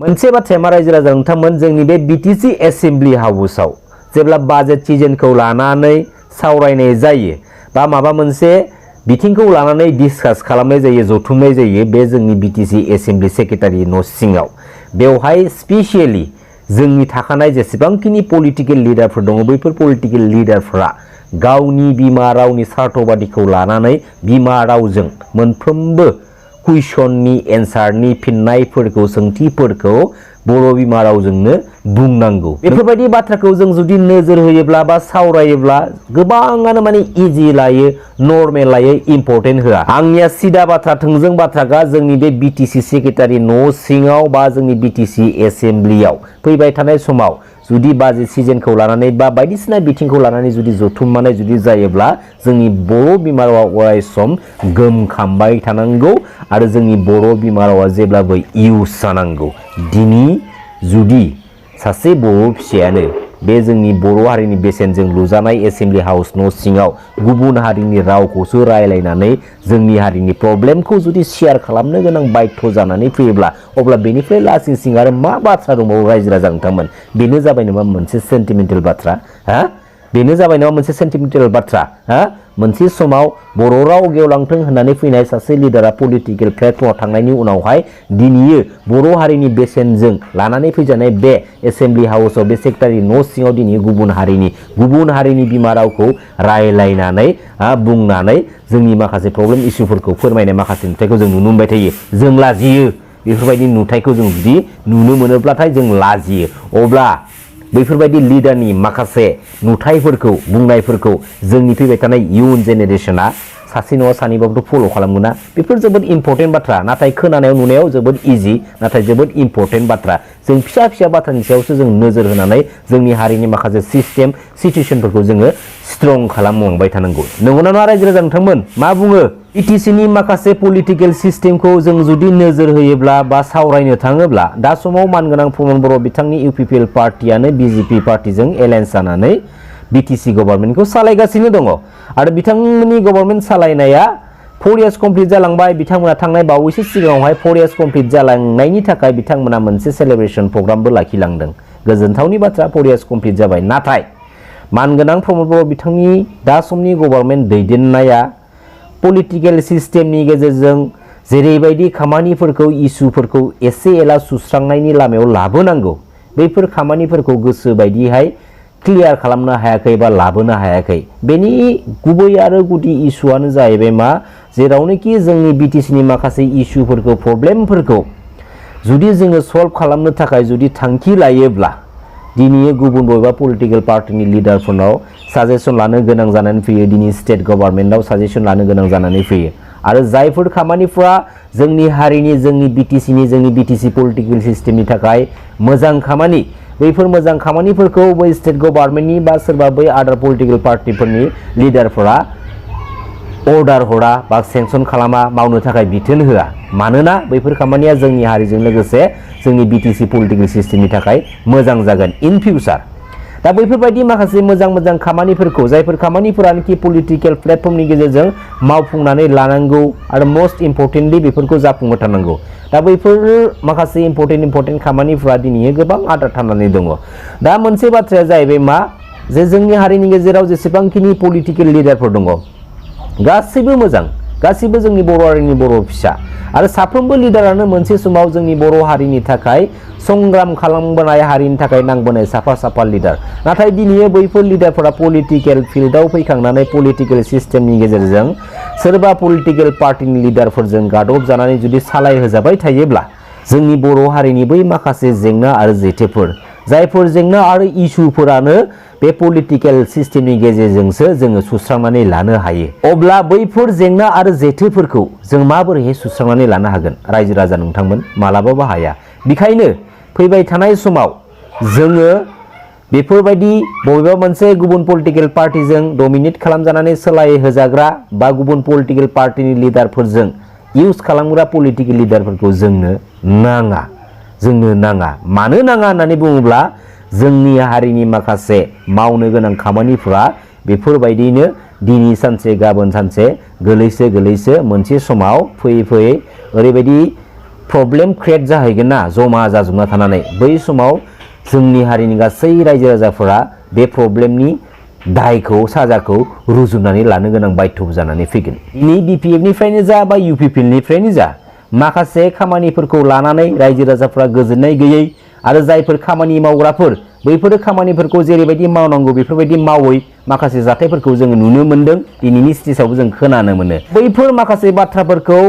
मोनसे बाथ्राया मा रायजो राजा नोंथांमोन जोंनि बे बिटिसि एसेम्बलि हाउसआव जेब्ला बाजेट सिजनखौ लानानै सावरायनाय जायो बा माबा मोनसे बिथिंखौ लानानै डिसकास खालामनाय जायो जथुमनाय जायो बे जोंनि बिटिसि एसेम्बलि सेक्रेटारि न' सिङाव बेवहाय स्पेसियेलि जोंनि थाखानाय जेसेबांखिनि पलिटिकेल लिडारफोर दङ बैफोर पलिटिकेल लिडारफोरा गावनि बिमा रावनि सार्थबादिखौ लानानै बिमा रावजों मोनफ्रोमबो कुइसननि एन्सारनि फिननायफोरखौ सोंथिफोरखौ बर' बिमा रावजोंनो बुंनांगौ बेफोरबायदि बाथ्राखौ जों जुदि नोजोर होयोब्ला बा सावरायोब्ला गोबाङानो माने इजि लायो नर्मेल लायो इम्पर्टेन्ट होआ आंनिया सिदा बाथ्रा थोंजों बाथ्राखा जोंनि बे बिटिसि सेक्रेटारि न' सिङाव बा जोंनि बिटिसि एसेम्बलियाव फैबाय थानाय समाव जुदि बाजेट सिजनखौ लानानै बा बायदिसिना बिथिंखौ लानानै जुदि जथुमनानै जुदि जायोब्ला जोंनि बर' बिमा रावा अराय सम गोमखांबाय थानांगौ आरो जोंनि बर' बिमा रावा जेब्लाबो इउज जानांगौ दिनै जुदि सासे बर' फिसायानो बे जोंनि बर' हारिनि बेसेनजों लुजानाय एसेम्बलि हाउस न' सिङाव गुबुन हारिनि रावखौसो रायलायनानै जोंनि हारिनि प्रब्लेमखौ जुदि शेयार खालामनो गोनां बाध्य जानानै फैयोब्ला अब्ला बेनिफ्राय लासिंसिं आरो मा बाथ्रा दंबावो रायजो राजा नोंथांमोन बेनो जाबाय नामा मोनसे सेन्टिमेन्टेल बाथ्रा बेनो जाबाय नामा मोनसे सेन्टिमेन्टेल बाथ्रा मोनसे समाव बर' राव गेवलांथों होननानै फैनाय सासे लिडारा पलिटिकेल प्लेटफर्माव थांनायनि उनावहाय दिनैयो बर' हारिनि बेसेनजों लानानै फैजानाय बे एसेम्बलि हाउसआव बे सेक्रेटारि न' सिङाव दिनै गुबुन हारिनि बिमा रावखौ रायलायनानै बुंनानै जोंनि माखासे प्रब्लेम इस्युफोरखौ फोरमायनाय माखासे नुथायखौ जों नुनो मोनबाय थायो जों लाजियो बेफोरबायदि नुथायखौ जों जुदि नुनो मोनोब्लाथाय जों लाजियो अब्ला बैफोरबायदि लिडारनि माखासे नुथायफोरखौ बुंनायफोरखौ जोंनि फैबाय थानाय इयुन जेनेरेशना सासे नङा सानैबाबोथ' फल' खालामगोन ना बेफोर जोबोद इम्पर्टेन्ट बाथ्रा नाथाय खोनानायाव नुनायाव जोबोद इजि नाथाय जोबोद इम्पर्टेन्ट बाथ्रा जों फिसा फिसा बाथ्रानि सायावसो जों नोजोर होनानै जोंनि हारिनि माखासे सिस्टेम सिचुएसनफोरखौ जोङो स्ट्रं खालामलांबाय थानांगौ नंगौना नङा रायजो राजा नोंथांमोन मा बुङो बिटिसिनि माखासे पलिटिकेल सिस्टेमखौ जों जुदि नोजोर होयोब्ला बा सावरायनो थाङोब्ला दा समाव मानगोनां प्रमद बर' बिथांनि इउपिपिएल पार्टियानो बिजेपि पार्टिजों एलायन्स जानानै बिटिसि गभर्नमेन्टखौ सालायगासिनो दङ आरो बिथांमोननि गभर्नमेन्ट सालायनाया 4 इयार्स कमप्लिट जालांबाय बिथांमोना थांनाय बावैसो सिगाङावहाय 4 इयार्स कमप्लिट जालांनायनि थाखाय बिथांमोना मोनसे सेलिब्रेशन प्रग्रामबो लाखिलांदों गोजोनथावनि बाथ्रा 4 इयार्स कमप्लिट जाबाय नाथाय मानगोनां प्रमद बर' बिथांनि दा समनि गभर्नमेन्ट दैदेननाया पलिटिकेल सिस्टेमनि गेजेरजों जेरैबायदि खामानिफोरखौ इस्युफोरखौ एसे एला सुस्रांनायनि लामायाव लाबोनांगौ बैफोर खामानिफोरखौ गोसो बायदिहाय क्लियार खालामनो हायाखै बा लाबोनो हायाखै बेनि गुबै आरो गुदि इस्युआनो जाहैबाय मा जेरावनोखि जोंनि बिटिसिनि माखासे इस्युफोरखौ प्रब्लेमफोरखौ जुदि जोङो सल्भ खालामनो थाखाय जुदि थांखि लायोब्ला दिनै गुबुन बबेबा पलिटिकेल पार्टिनि लिडारफोरनाव साजेसन लानो गोनां जानानै फैयो दिनै स्टेट गभर्नमेन्टआव साजेसन लानो गोनां जानानै फैयो आरो जायफोर खामानिफ्रा जोंनि हारिनि जोंनि बिटिसि पलिटिकेल सिस्टेमनि थाखाय मोजां खामानि बैफोर मोजां खामानिफोरखौ बै स्टेट गभर्नमेन्टनि बा सोरबा बै आदार पलिटिकेल पार्टिफोरनि लिडारफोरा अर्डार हरा बा सेंसन खालामा मावनो थाखाय बिथोन होआ मानोना बैफोर खामानिया जोंनि हारिजों लोगोसे जोंनि बिटिसि पलिटिकेल सिस्टेमनि थाखाय मोजां जागोन इन फिउचार दा बैफोरबायदि माखासे मोजां खामानिफोरखौ जायफोर खामानिफोरानोखि पलिटिकेल प्लेटफर्मनि गेजेरजों मावफुंनानै लानांगौ आरो मोस्ट इम्पर्टेन्टलि बेफोरखौ जाफुंहोथारनांगौ दा बैफोर माखासे इम्पर्टेन्ट खामानिफोरा दिनै गोबां आद्रा थानानै दङ दा मोनसे बाथ्राया जाहैबाय मा जे जोंनि हारिनि गेजेराव जेसेबांखिनि पलिटिकेल लिडारफोर दङ गासैबो मोजां गासैबो जोंनि बर' हारिनि बर' फिसा आरो साफ्रोमबो लिडारानो मोनसे समाव जोंनि बर' हारिनि थाखाय संग्राम खालामबोनाय हारिनि थाखाय नांबोनाय साफा लिडार नाथाय दिनै बैफोर लिडारफोरा पलिटिकेल फिल्डआव फैखांनानै पलिटिकेल सिस्टेमनि गेजेरजों सोरबा पलिटिकेल पार्टिनि लिडारफोरजों गादब जानानै जुदि सालायहोजाबाय थायोब्ला जोंनि बर' हारिनि बै माखासे जेंना आरो जेथोफोर जायफोर जेंना आरो इस्युफोरानो बे पलिटिकेल सिस्टेमनि गेजेरजोंसो जोङो सुस्रांनानै लानो हायो अब्ला बैफोर जेंना आरो जेथोफोरखौ जों माबोरैहाय सुस्रांनानै लानो हागोन रायजो राजा नोंथांमोन मालाबाबो हाया बेखायनो फैबाय थानाय समाव जोङो बेफोरबायदि बबेबा मोनसे गुबुन पलिटिकेल पार्टिजों डमिनेट खालामजानानै सोलायहोजाग्रा बा गुबुन पलिटिकेल पार्टिनि लिडारफोरजों इउज खालामग्रा पलिटिकेल लिडारफोरखौ जोंनो नाङा मानो नाङा होननानै बुङोब्ला जोंनि हारिनि माखासे मावनो गोनां खामानिफोरा बेफोरबायदिनो दिनै सानसे गाबोन सानसे गोलैसो मोनसे समाव फैयै ओरैबायदि प्रब्लेम क्रिएट जाहैगोन ना जमा जाजोबना थानानै बै समाव जोंनि हारिनि गासै रायजो राजाफोरा बे प्रब्लेमनि दायखौ साजाखौ रुजुनानै लानो गोनां बाध्य जानानै फैगोन। दिनै बिपिएफनिफ्रायनो जा बा इउपिपिएलनिफ्रायनो जा माखासे खामानिफोरखौ लानानै रायजो राजाफोरा गोजोननाय गैयै आरो जायफोर खामानि मावग्राफोर बैफोर खामानिफोरखौ जेरैबायदि मावनांगौ बेफोरबायदि मावै माखासे जाथायफोरखौ जों नुनो मोनदों दिनैनि स्टेजावबो जों खोनानो मोनो। बैफोर माखासे बाथ्राफोरखौ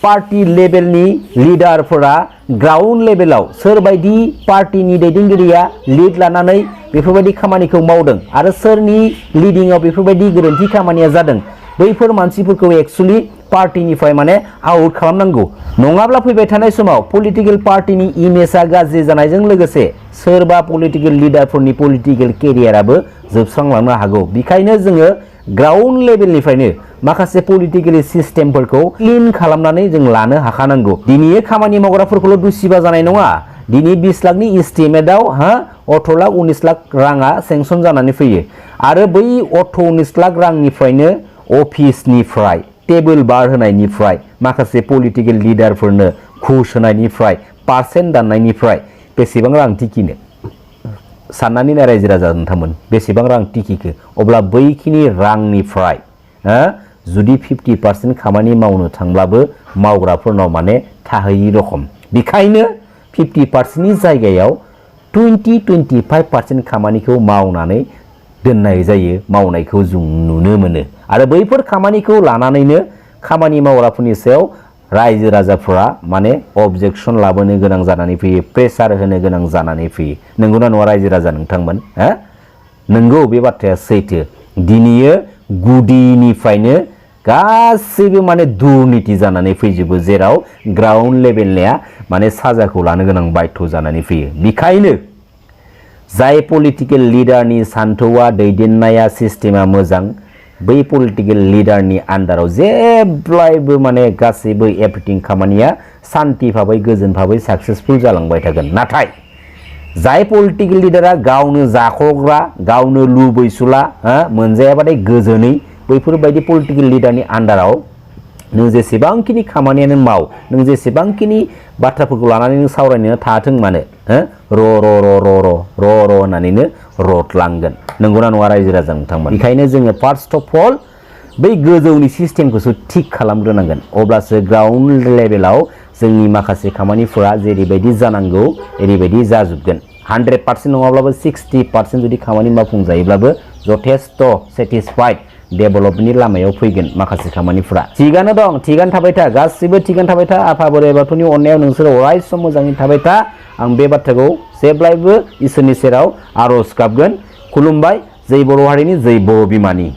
पार्टी लेभेलनि लिडारफोरा ग्राउन्ड लेभेलाव सोरबायदि पार्टीनि दैदेनगिरिया लिड लानानै बेफोरबायदि खामानिखौ मावदों आरो सोरनि लिडिंआव बेफोरबायदि गोरोन्थि खामानिया जादों बैफोर मानसिफोरखौ एक्चुअली पार्टीनिफ्राय माने आउट खालामनांगौ। नङाब्ला फैबाय थानाय समाव पलिटिकेल पार्टीनि इमेजआ गाज्रि जानायजों लोगोसे सोरबा पलिटिकेल लिडारफोरनि पलिटिकेल केरियाराबो जोबस्रांलांनो हागौ। बेखायनो जोङो ग्राउन्ड लेभेलनिफ्रायनो माखासे पलिटिकेल सिस्टेमफोरखौ क्लिन खालामनानै जों लानो हाखानांगौ। दिनै खामानि मावग्राफोरखौल' दुसिबा जानाय नङा। दिनै 20 लाखनि इस्टिमेटआव 18 लाख 19 लाख राङा सेंसन जानानै फैयो आरो बै 18-19 लाख रांनिफ्रायनो अफिसनिफ्राय टेबोल बार होनायनिफ्राय माखासे पलिटिकेल लिडारफोरनो घुस होनायनिफ्राय पार्सेन्ट दाननायनिफ्राय बेसेबां रां टिकिनो साननानै नाय रायजो राजा नोंथांमोन बेसेबां रां टिकिखो अब्ला बैखिनि रांनिफ्राय जुदि 50% खामानि मावनो थांब्लाबो मावग्राफोरनाव माने थाहैयि रखम। बेखायनो 50%नि जायगायाव 20-25% खामानिखौ मावनानै दोननाय जायो मावनायखौ जों नुनो मोनो आरो बैफोर खामानिखौ लानानैनो खामानि मावग्राफोरनि सायाव रायजो राजाफोरा माने अबजेक्सन लाबोनो गोनां जानानै फैयो प्रेसार होनो गोनां जानानै फैयो। नंगौना नङा रायजो राजा नोंथांमोन? नंगौ बे बाथ्राया सैथो। दिनैयो गुदिनिफ्रायनो गासैबो माने दुर्नीति जानानै फैजोबो जेराव ग्राउन्ड लेभेलनिया माने साजाखौ लानो गोनां बाध्य जानानै फैयो। बेखायनो जाय पलिटिकेल लिडारनि सान्थौआ दैदेननाया सिस्टेमा मोजां बै पलिटिकेल लिडारनि आन्डाराव जेब्लायबो माने गासैबो एभ्रिथिं खामानिया सान्थि भाबै गोजोन भाबै साक्सेसफुल जालांबाय थागोन। नाथाय जाय पलिटिकेल लिडारा गावनो जाख्लग्रा गावनो लुबैसुला मोनजायाबाथाय गोजोनै बैफोरबायदि पलिटिकेल लिडारनि आन्डाराव नों जेसेबांखिनि खामानियानो माव नों जेसेबांखिनि बाथ्राफोरखौ लानानै नों सावरायनो थाथों मानो र' होननानैनो रटलांगोन। नंगौना नङा रायजो राजा नोंथांमोन? बेखायनो जोङो फार्स्ट अफ अल बै गोजौनि सिस्टेमखौसो थिक खालामग्रोनांगोन अब्लासो ग्राउन्ड लेभेलाव जोंनि माखासे खामानिफोरा जेरैबायदि जानांगौ ओरैबायदि जाजोबगोन। 100% नङाब्लाबो 60% जुदि खामानि मावफुंजायोब्लाबो जथेस्थ सेटिसफाइड डेभेलपमेन्टनि लामायाव फैगोन माखासे खामानिफोरा। थिगानो दं, थिगानो थाबाय था, गासिबो थिगानो थाबाय था। आफा बोराइ बाथौनि अननायाव नोंसोर अराय सम मोजाङै थाबाय था। आं बे बाथ्राखौ जेब्लायबो इसोरनि सेराव आर'ज गाबगोन। खुलुमबाय। जै बर' हारिनि जै बर' बिमानि।